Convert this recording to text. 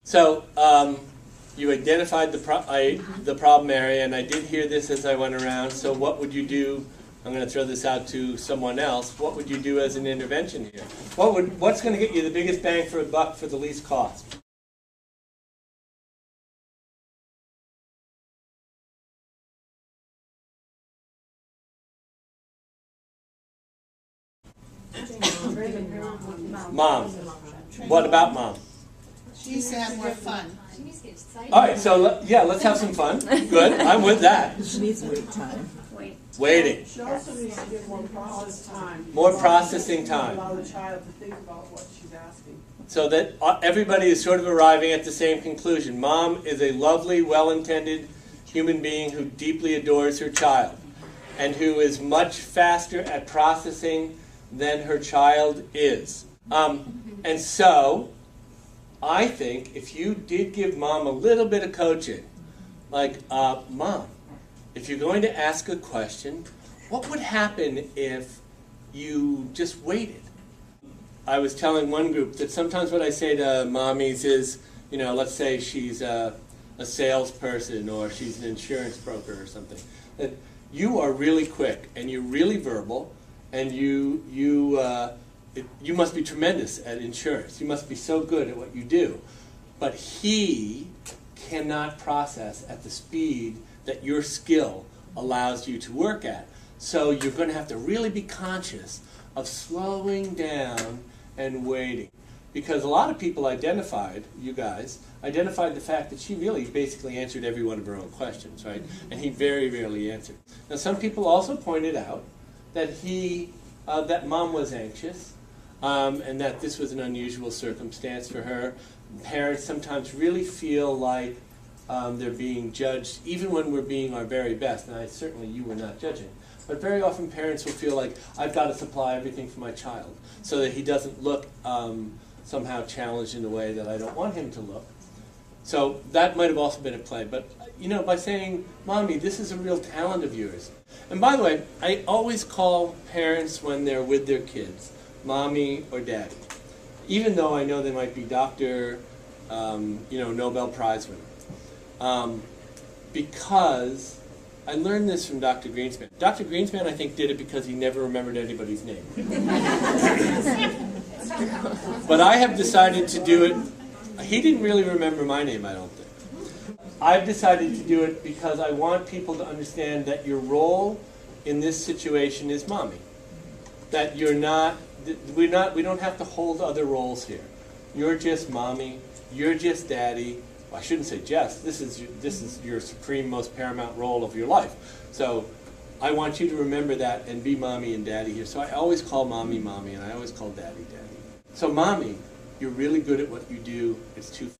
So you identified the problem area, and I did hear this as I went around. So what would you do? I'm going to throw this out to someone else. What would you do as an intervention here? What's going to get you the biggest bang for a buck for the least cost? Mom. What about mom? She needs to have more fun. She needs to get excited. All right, so let's have some fun. Good, I'm with that. She needs wait time. Waiting. She also needs to get more process time. More processing time. Allow the child to think about what she's asking. So that everybody is sort of arriving at the same conclusion. Mom is a lovely, well-intended human being who deeply adores her child and who is much faster at processing than her child is. And so, I think if you did give mom a little bit of coaching, like, Mom, if you're going to ask a question, what would happen if you just waited? I was telling one group that sometimes what I say to mommies is, let's say she's a salesperson or she's an insurance broker or something, that you are really quick and you're really verbal and you must be tremendous at insurance. You must be so good at what you do. But he cannot process at the speed that your skill allows you to work at. So you're going to have to really be conscious of slowing down and waiting. Because a lot of people you guys, identified the fact that she really basically answered every one of her own questions, right? And he very rarely answered. Now some people also pointed out that that mom was anxious, and that this was an unusual circumstance for her. Parents sometimes really feel like they're being judged, even when we're being our very best. And certainly you were not judging. But very often parents will feel like, I've got to supply everything for my child so that he doesn't look somehow challenged in a way that I don't want him to look. So that might have also been at play. But, by saying, Mommy, this is a real talent of yours. And by the way, I always call parents when they're with their kids, Mommy or Daddy. Even though I know they might be doctor, Nobel Prize winner. Because I learned this from Dr. Greenspan. Dr. Greenspan, I think, did it because he never remembered anybody's name. But I have decided to do it. He didn't really remember my name, I don't think. I've decided to do it because I want people to understand that your role in this situation is mommy. That we don't have to hold other roles here. You're just mommy, you're just daddy. Well, I shouldn't say just, this is your supreme, most paramount role of your life. So I want you to remember that and be mommy and daddy here. So I always call mommy, mommy, and I always call daddy, daddy. So mommy, you're really good at what you do. It's too